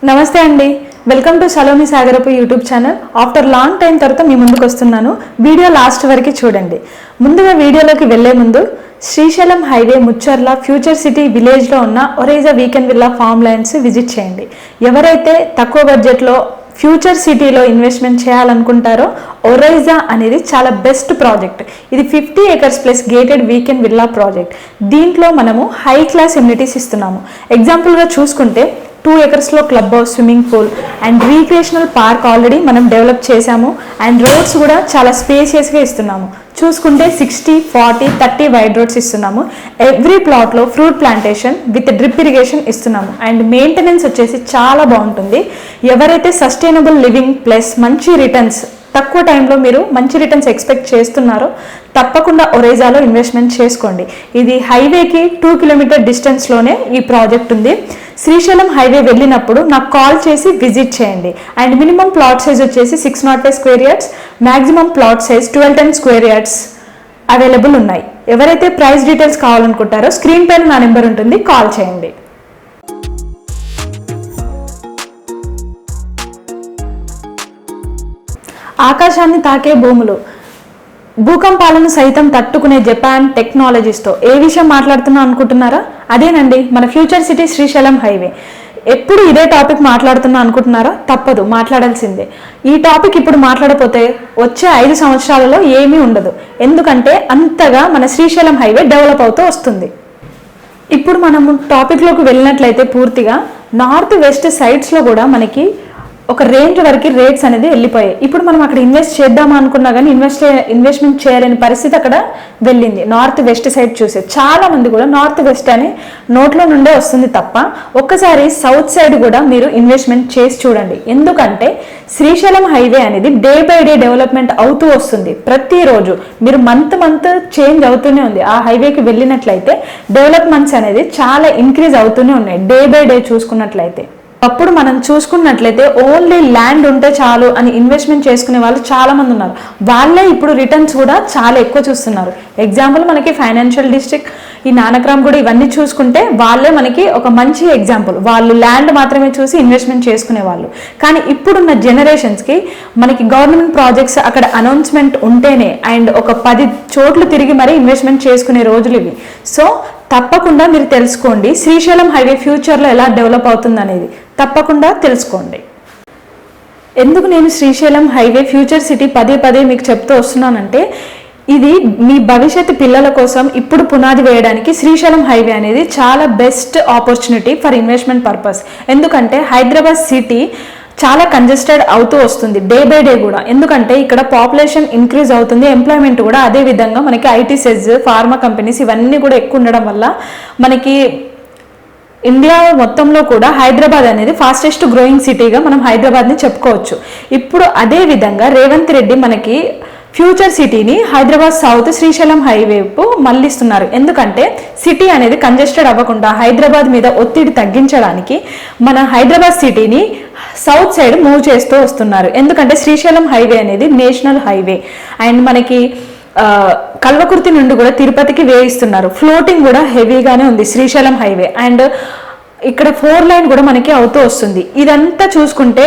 నమస్తే అండి, welcome to Saloni Sagarapu YouTube channel. After long time తర్వాత మీ ముందుకు వస్తున్నాను. వీడియో లాస్ట్ వరకు చూడండి. ముందుగా వీడియోలోకి వెళ్లే ముందు Srisailam highway Mucherla future city విలేజ్లో ఉన్న Oryza weekend villa farm lands visit చేయండి. ఎవరైతే తక్కువ బడ్జెట్లో ఫ్యూచర్ సిటీలో ఇన్వెస్ట్మెంట్ చేయాలనుకుంటారో ఒరైజా అనేది చాలా బెస్ట్ ప్రాజెక్ట్. ఇది 50 acres plus gated weekend villa project. దీంట్లో మనము హై క్లాస్ ఎమ్యూనిటీస్ ఇస్తున్నాము. ఎగ్జాంపుల్గా చూసుకుంటే 2 acresలో club house, swimming pool and recreational park already మనం డెవలప్ చేశాము. అండ్ రోడ్స్ కూడా చాలా స్పేషియస్గా ఇస్తున్నాము. చూసుకుంటే 60, 40, 30 వైడ్ రోడ్స్ ఇస్తున్నాము. ఎవ్రీ ప్లాట్లో fruit plantation with drip irrigation ఇస్తున్నాము. అండ్ మెయింటెనెన్స్ వచ్చేసి చాలా బాగుంటుంది. ఎవరైతే సస్టైనబుల్ లివింగ్ ప్లస్ మంచి రిటర్న్స్, తక్కువ టైంలో మీరు మంచి రిటర్న్స్ ఎక్స్పెక్ట్ చేస్తున్నారో తప్పకుండా ఒరైజాలో ఇన్వెస్ట్మెంట్ చేసుకోండి. ఇది హైవేకి 2 kilometer డిస్టెన్స్లోనే ఈ ప్రాజెక్ట్ ఉంది. శ్రీశైలం హైవే వెళ్ళినప్పుడు నాకు కాల్ చేసి విజిట్ చేయండి. అండ్ మినిమం ప్లాట్ సైజ్ వచ్చేసి 605 square yards, maximum plot size 1210 square yards available ఉన్నాయి. ఎవరైతే ప్రైస్ డీటెయిల్స్ కావాలనుకుంటారో స్క్రీన్ పైన నా నెంబర్ ఉంటుంది, కాల్ చేయండి. ఆకాశాన్ని తాకే భూములు, భూకంపాలను సైతం తట్టుకునే జపాన్ టెక్నాలజీస్తో ఏ విషయం మాట్లాడుతున్నా అనుకుంటున్నారా? అదేనండి మన ఫ్యూచర్ సిటీ శ్రీశైలం హైవే. ఎప్పుడు ఇదే టాపిక్ మాట్లాడుతున్నా అనుకుంటున్నారా? తప్పదు, మాట్లాడాల్సిందే. ఈ టాపిక్ ఇప్పుడు మాట్లాడకపోతే వచ్చే 5 సంవత్సరాలలో ఏమీ ఉండదు. ఎందుకంటే అంతగా మన శ్రీశైలం హైవే డెవలప్ అవుతూ వస్తుంది. ఇప్పుడు మనము టాపిక్లోకి వెళ్ళినట్లయితే పూర్తిగా నార్త్ వెస్ట్ సైడ్స్లో కూడా మనకి ఒక రేంజ్ వరకు రేట్స్ అనేది వెళ్ళిపోయాయి. ఇప్పుడు మనం అక్కడ ఇన్వెస్ట్ చేద్దామా అనుకున్నా కానీ ఇన్వెస్ట్మెంట్ చేయలేని పరిస్థితి అక్కడ వెళ్ళింది. నార్త్ వెస్ట్ సైడ్ చూసే చాలా మంది కూడా నార్త్ వెస్ట్ అని నోట్లో నుండే వస్తుంది తప్ప ఒక్కసారి సౌత్ సైడ్ కూడా మీరు ఇన్వెస్ట్మెంట్ చేసి చూడండి. ఎందుకంటే శ్రీశైలం హైవే అనేది డే బై డే డెవలప్మెంట్ అవుతూ వస్తుంది. ప్రతిరోజు మీరు మంత్ చేంజ్ అవుతూనే ఉంది. ఆ హైవేకి వెళ్ళినట్లయితే డెవలప్మెంట్స్ అనేది చాలా ఇంక్రీజ్ అవుతూనే ఉన్నాయి డే బై డే చూసుకున్నట్లయితే. అప్పుడు మనం చూసుకున్నట్లయితే ఓన్లీ ల్యాండ్ ఉంటే చాలు అని ఇన్వెస్ట్మెంట్ చేసుకునే వాళ్ళు చాలా మంది ఉన్నారు. వాళ్ళే ఇప్పుడు రిటర్న్స్ కూడా చాలా ఎక్కువ చూస్తున్నారు. ఎగ్జాంపుల్ మనకి ఫైనాన్షియల్ డిస్ట్రిక్ట్, ఈ నానక్రామ్ కూడా ఇవన్నీ చూసుకుంటే వాళ్ళే మనకి ఒక మంచి ఎగ్జాంపుల్. వాళ్ళు ల్యాండ్ మాత్రమే చూసి ఇన్వెస్ట్మెంట్ చేసుకునే వాళ్ళు. కానీ ఇప్పుడున్న జనరేషన్స్కి మనకి గవర్నమెంట్ ప్రాజెక్ట్స్ అక్కడ అనౌన్స్మెంట్ ఉంటేనే అండ్ ఒక 10 చోట్ల తిరిగి మరీ ఇన్వెస్ట్మెంట్ చేసుకునే రోజులు ఇవి. సో తప్పకుండా మీరు తెలుసుకోండి శ్రీశైలం హైవే ఫ్యూచర్లో ఎలా డెవలప్ అవుతుంది అనేది తప్పకుండా తెలుసుకోండి. ఎందుకు నేను శ్రీశైలం హైవే ఫ్యూచర్ సిటీ పదే మీకు చెప్తూ వస్తున్నానంటే ఇది మీ భవిష్యత్తు పిల్లల కోసం ఇప్పుడు పునాది వేయడానికి శ్రీశైలం హైవే అనేది చాలా best opportunity for investment purpose. ఎందుకంటే హైదరాబాద్ సిటీ చాలా కంజెస్టెడ్ అవుతూ వస్తుంది డే బై డే కూడా. ఎందుకంటే ఇక్కడ పాపులేషన్ ఇంక్రీజ్ అవుతుంది, ఎంప్లాయ్మెంట్ కూడా అదే విధంగా మనకి ఐటీ సెజ్, ఫార్మా కంపెనీస్ ఇవన్నీ కూడా ఎక్కువ ఉండడం వల్ల మనకి ఇండియా మొత్తంలో కూడా హైదరాబాద్ అనేది ఫాస్టెస్ట్ గ్రోయింగ్ సిటీగా మనం హైదరాబాద్ని చెప్పుకోవచ్చు. ఇప్పుడు అదే విధంగా రేవంత్ రెడ్డి మనకి ఫ్యూచర్ సిటీని హైదరాబాద్ సౌత్ శ్రీశైలం హైవేపు మళ్ళిస్తున్నారు. ఎందుకంటే సిటీ అనేది కంజెస్టెడ్ అవ్వకుండా హైదరాబాద్ మీద ఒత్తిడి తగ్గించడానికి మన హైదరాబాద్ సిటీని సౌత్ సైడ్ మూవ్ చేస్తూ వస్తున్నారు. ఎందుకంటే శ్రీశైలం హైవే అనేది నేషనల్ హైవే అండ్ మనకి కల్వకుర్తి నుండి కూడా తిరుపతికి వేయిస్తున్నారు. ఫ్లోటింగ్ కూడా హెవీగానే ఉంది శ్రీశైలం హైవే. అండ్ ఇక్కడ 4 లైన్ కూడా మనకి అవుతూ వస్తుంది. ఇదంతా చూసుకుంటే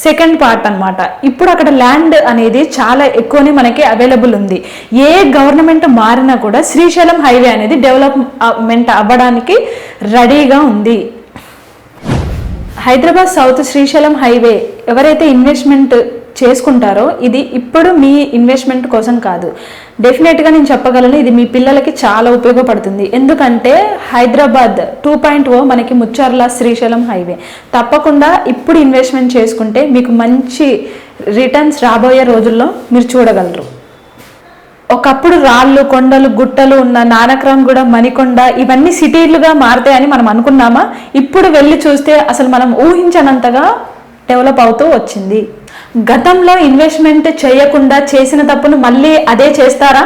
సెకండ్ పార్ట్ అనమాట. ఇప్పుడు అక్కడ ల్యాండ్ అనేది చాలా ఎక్కువనే మనకి అవైలబుల్ ఉంది. ఏ గవర్నమెంట్ మారినా కూడా శ్రీశైలం హైవే అనేది డెవలప్మెంట్ అవ్వడానికి రెడీగా ఉంది. హైదరాబాద్ సౌత్ శ్రీశైలం హైవే ఎవరైతే ఇన్వెస్ట్మెంట్ చేసుకుంటారో ఇది ఇప్పుడు మీ ఇన్వెస్ట్మెంట్ కోసం కాదు. డెఫినెట్గా నేను చెప్పగలను ఇది మీ పిల్లలకి చాలా ఉపయోగపడుతుంది. ఎందుకంటే హైదరాబాద్ 2.0 మనకి ముచ్చర్ల శ్రీశైలం హైవే. తప్పకుండా ఇప్పుడు ఇన్వెస్ట్మెంట్ చేసుకుంటే మీకు మంచి రిటర్న్స్ రాబోయే రోజుల్లో మీరు చూడగలరు. ఒకప్పుడు రాళ్ళు, కొండలు, గుట్టలు ఉన్న నానక్రామ్ కూడా, మణికొండ ఇవన్నీ సిటీలుగా మారుతాయని మనం అనుకున్నామా? ఇప్పుడు వెళ్ళి చూస్తే అసలు మనం ఊహించనంతగా డెవలప్ అవుతూ వచ్చింది. గతంలో ఇన్వెస్ట్మెంట్ చేయకుండా చేసిన తప్పును మళ్ళీ అదే చేస్తారా?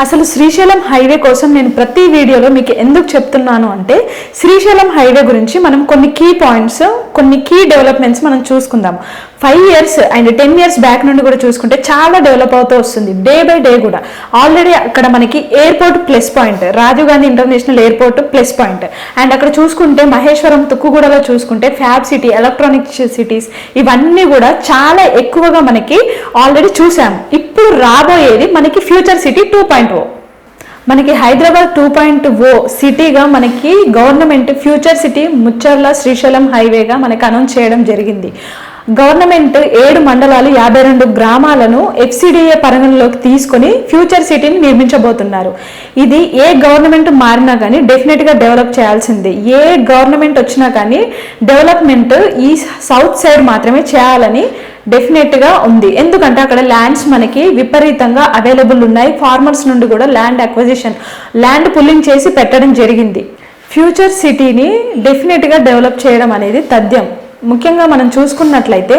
అసలు శ్రీశైలం హైవే కోసం నేను ప్రతి వీడియోలో మీకు ఎందుకు చెప్తున్నాను అంటే, శ్రీశైలం హైవే గురించి మనం కొన్ని కీ పాయింట్స్, కొన్ని కీ డెవలప్మెంట్స్ మనం చూసుకుందాం. 5 years అండ్ 10 years బ్యాక్ నుండి కూడా చూసుకుంటే చాలా డెవలప్ అవుతూ వస్తుంది, డే బై డే కూడా. ఆల్రెడీ అక్కడ మనకి airport plus point, Rajiv Gandhi international airport plus point, and అక్కడ చూసుకుంటే మహేశ్వరం తుక్కుగూడలో చూసుకుంటే ఫ్యాబ్ సిటీ, ఎలక్ట్రానిక్ సిటీస్, ఇవన్నీ కూడా చాలా ఎక్కువగా మనకి ఆల్రెడీ చూసాము. ఇప్పుడు రాబోయేది మనకి ఫ్యూచర్ సిటీ 2.0. మనకి హైదరాబాద్ 2.0 సిటీగా మనకి government future city Mucherla Srisailam హైవేగా మనకి అనౌన్స్ చేయడం జరిగింది. గవర్నమెంట్ 7 మండలాలు 52 గ్రామాలను FCDA పరిగణలోకి తీసుకొని ఫ్యూచర్ సిటీని నిర్మించబోతున్నారు. ఇది ఏ గవర్నమెంట్ మారినా కానీ డెఫినెట్గా డెవలప్ చేయాల్సిందే. ఏ గవర్నమెంట్ వచ్చినా కానీ డెవలప్మెంట్ ఈ సౌత్ సైడ్ మాత్రమే చేయాలని డెఫినెట్గా ఉంది. ఎందుకంటే అక్కడ ల్యాండ్స్ మనకి విపరీతంగా అవైలబుల్ ఉన్నాయి. ఫార్మర్స్ నుండి కూడా ల్యాండ్ అక్విజిషన్, ల్యాండ్ పుల్లింగ్ చేసి పెట్టడం జరిగింది. ఫ్యూచర్ సిటీని డెఫినెట్గా డెవలప్ చేయడం అనేది తథ్యం. ముఖ్యంగా మనం చూసుకున్నట్లయితే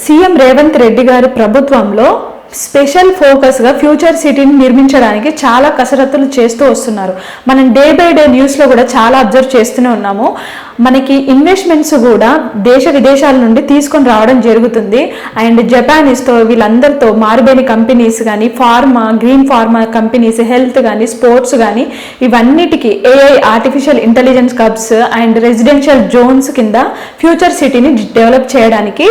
సీఎం రేవంత్ రెడ్డి గారి ప్రభుత్వంలో స్పెషల్ ఫోకస్గా ఫ్యూచర్ సిటీని నిర్మించడానికి చాలా కసరత్తులు చేస్తూ వస్తున్నారు. మనం డే బై డే న్యూస్లో కూడా చాలా అబ్జర్వ్ చేస్తూనే ఉన్నాము. మనకి ఇన్వెస్ట్మెంట్స్ కూడా దేశ విదేశాల నుండి తీసుకొని రావడం జరుగుతుంది. అండ్ జపానీస్తో, వీళ్ళందరితో మారుబేని కంపెనీస్ కానీ, pharma, green pharma companies, health కానీ, స్పోర్ట్స్ కానీ, ఇవన్నిటికీ AI artificial intelligence hubs and residential zones కింద ఫ్యూచర్ సిటీని డెవలప్ చేయడానికి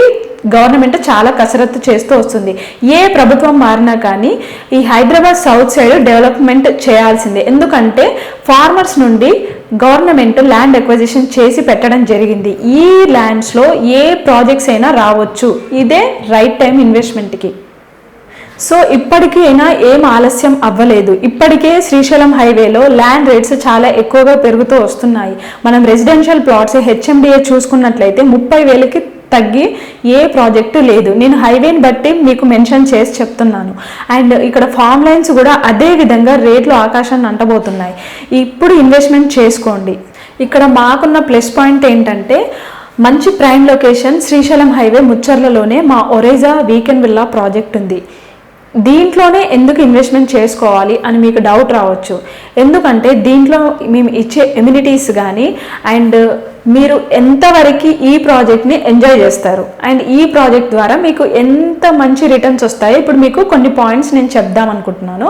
గవర్నమెంట్ చాలా కసరత్తు చేస్తూ వస్తుంది. ఏ ప్రభుత్వం మారినా కానీ ఈ హైదరాబాద్ సౌత్ సైడ్ డెవలప్మెంట్ చేయాల్సిందే. ఎందుకంటే ఫార్మర్స్ నుండి గవర్నమెంట్ ల్యాండ్ అక్విజిషన్ చేసి పెట్టడం జరిగింది. ఈ ల్యాండ్స్లో ఏ ప్రాజెక్ట్స్ అయినా రావచ్చు. ఇదే రైట్ టైం ఇన్వెస్ట్మెంట్కి. సో ఇప్పటికైనా ఏం ఆలస్యం అవ్వలేదు. ఇప్పటికే శ్రీశైలం హైవేలో ల్యాండ్ రేట్స్ చాలా ఎక్కువగా పెరుగుతూ వస్తున్నాయి. మనం రెసిడెన్షియల్ ప్లాట్స్ HMDA చూసుకున్నట్లయితే 30,000కి తగ్గి ఏ ప్రాజెక్టు లేదు. నేను హైవేని బట్టి మీకు మెన్షన్ చేసి చెప్తున్నాను. అండ్ ఇక్కడ ఫామ్ లైన్స్ కూడా అదే విధంగా రేట్లు ఆకాశాన్ని అంటబోతున్నాయి. ఇప్పుడు ఇన్వెస్ట్మెంట్ చేసుకోండి. ఇక్కడ మాకున్న ప్లస్ పాయింట్ ఏంటంటే, మంచి ప్రైమ్ లొకేషన్ శ్రీశైలం హైవే ముచ్చర్లలోనే మా ఒరేజా వీకెండ్ విల్లా ప్రాజెక్ట్ ఉంది. దీంట్లోనే ఎందుకు ఇన్వెస్ట్మెంట్ చేసుకోవాలి అని మీకు డౌట్ రావచ్చు. ఎందుకంటే దీంట్లో మేము ఇచ్చే ఎమ్యూనిటీస్ కానీ అండ్ మీరు ఎంతవరకు ఈ ప్రాజెక్ట్ని ఎంజాయ్ చేస్తారు అండ్ ఈ ప్రాజెక్ట్ ద్వారా మీకు ఎంత మంచి రిటర్న్స్ వస్తాయో ఇప్పుడు మీకు కొన్ని పాయింట్స్ నేను చెప్దాం అనుకుంటున్నాను.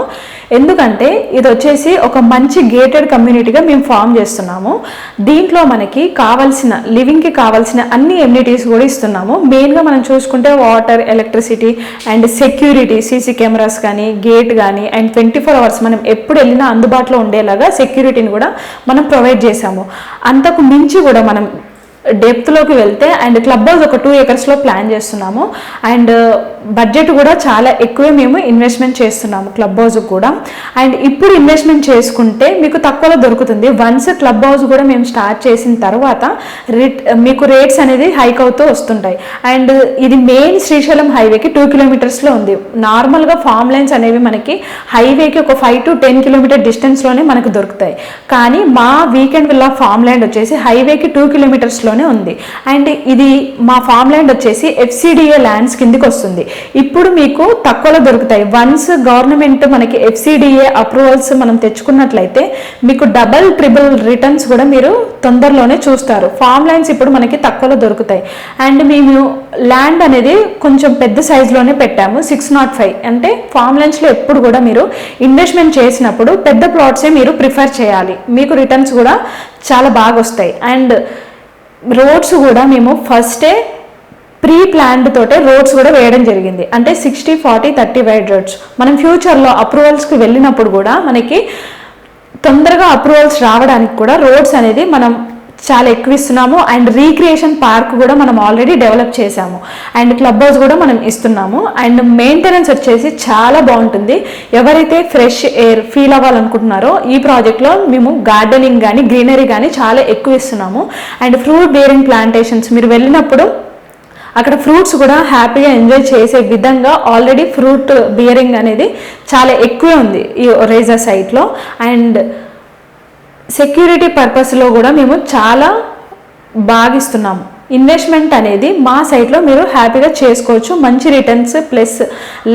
ఎందుకంటే ఇది వచ్చేసి ఒక మంచి గేటెడ్ కమ్యూనిటీగా మేము ఫామ్ చేస్తున్నాము. దీంట్లో మనకి కావాల్సిన లివింగ్కి కావాల్సిన అన్ని ఎమ్యూనిటీస్ కూడా ఇస్తున్నాము. మెయిన్గా మనం చూసుకుంటే water, electricity and security, CC cameras కానీ, గేట్ కానీ అండ్ 24 hours మనం ఎప్పుడు వెళ్ళినా అందుబాటులో ఉండేలాగా సెక్యూరిటీని కూడా మనం ప్రొవైడ్ చేశాము. అంతకు మించి కూడా మనం డెప్త్లోకి వెళ్తే అండ్ క్లబ్ హౌస్ ఒక 2 acresలో ప్లాన్ చేస్తున్నాము. అండ్ బడ్జెట్ కూడా చాలా ఎక్కువే మేము ఇన్వెస్ట్మెంట్ చేస్తున్నాము క్లబ్ హౌస్ కూడా. అండ్ ఇప్పుడు ఇన్వెస్ట్మెంట్ చేసుకుంటే మీకు తక్కువలో దొరుకుతుంది. వన్స్ క్లబ్ హౌస్ కూడా మేము స్టార్ట్ చేసిన తర్వాత మీకు రేట్స్ అనేది హైక్ అవుతూ వస్తుంటాయి. అండ్ ఇది మెయిన్ శ్రీశైలం హైవేకి 2 kilometersలో ఉంది. నార్మల్గా ఫామ్ లైన్స్ అనేవి మనకి హైవేకి ఒక 5 to 10 kilometer డిస్టెన్స్లోనే మనకు దొరుకుతాయి. కానీ మా వీకెండ్ విల్లా ఫామ్ ల్యాండ్ వచ్చేసి హైవేకి 2 kilometersలో ఉంది. అండ్ ఇది మా ఫామ్ ల్యాండ్ వచ్చేసి FCDA ల్యాండ్స్ కిందకి వస్తుంది. ఇప్పుడు మీకు తక్కువలో దొరుకుతాయి. వన్స్ గవర్నమెంట్ మనకి FCDA అప్రూవల్స్ మనం తెచ్చుకున్నట్లయితే మీకు డబల్ ట్రిపుల్ రిటర్న్స్ కూడా మీరు తొందరలోనే చూస్తారు. ఫామ్ ల్యాండ్స్ ఇప్పుడు మనకి తక్కువలో దొరుకుతాయి. అండ్ మేము ల్యాండ్ అనేది కొంచెం పెద్ద సైజులోనే పెట్టాము, 605. అంటే ఫామ్ ల్యాండ్స్లో ఎప్పుడు కూడా మీరు ఇన్వెస్ట్మెంట్ చేసినప్పుడు పెద్ద ప్లాట్సే మీరు ప్రిఫర్ చేయాలి. మీకు రిటర్న్స్ కూడా చాలా బాగా వస్తాయి. అండ్ రోడ్స్ కూడా మేము ఫస్టే ప్రీ ప్లాన్డ్ తోటే రోడ్స్ కూడా వేయడం జరిగింది. అంటే 60, 40, 30 వైడ్ రోడ్స్. మనం ఫ్యూచర్లో అప్రూవల్స్కి వెళ్ళినప్పుడు కూడా మనకి తొందరగా అప్రూవల్స్ రావడానికి కూడా రోడ్స్ అనేది మనం చాలా ఎక్కువ ఇస్తున్నాము. అండ్ రీక్రియేషన్ పార్క్ కూడా మనం ఆల్రెడీ డెవలప్ చేసాము. అండ్ క్లబ్ హౌస్ కూడా మనం ఇస్తున్నాము. అండ్ మెయింటెనెన్స్ వచ్చేసి చాలా బాగుంటుంది. ఎవరైతే ఫ్రెష్ ఎయిర్ ఫీల్ అవ్వాలనుకుంటున్నారో ఈ ప్రాజెక్ట్లో మేము గార్డెనింగ్ కానీ, గ్రీనరీ కానీ చాలా ఎక్కువ ఇస్తున్నాము. అండ్ ఫ్రూట్ బేరింగ్ ప్లాంటేషన్స్, మీరు వెళ్ళినప్పుడు అక్కడ ఫ్రూట్స్ కూడా హ్యాపీగా ఎంజాయ్ చేసే విధంగా ఆల్రెడీ ఫ్రూట్ బియరింగ్ అనేది చాలా ఎక్కువే ఉంది ఈ ఒరేజా సైట్లో. అండ్ సెక్యూరిటీ పర్పస్లో కూడా మేము చాలా బాగా ఇస్తున్నాము. ఇన్వెస్ట్మెంట్ అనేది మా సైట్లో మీరు హ్యాపీగా చేసుకోవచ్చు. మంచి returns plus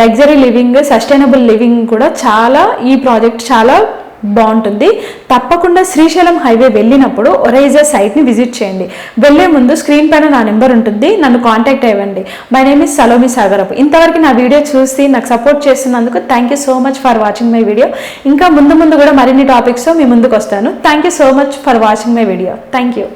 luxury living, sustainable living కూడా ఈ ప్రాజెక్ట్ చాలా బాగుంటుంది. తప్పకుండా శ్రీశైలం హైవే వెళ్ళినప్పుడు ఒరైజా సైట్ని విజిట్ చేయండి. వెళ్ళే ముందు స్క్రీన్ పైన నా నెంబర్ ఉంటుంది, నన్ను కాంటాక్ట్ అవ్వండి. My name is Salomi Sagarapu. ఇంతవరకు నా వీడియో చూసి నాకు సపోర్ట్ చేస్తున్నందుకు thank you so much for watching my video. ఇంకా ముందు కూడా మరిన్ని టాపిక్స్తో మీ ముందుకు వస్తాను. Thank you so much for watching my video. Thank you.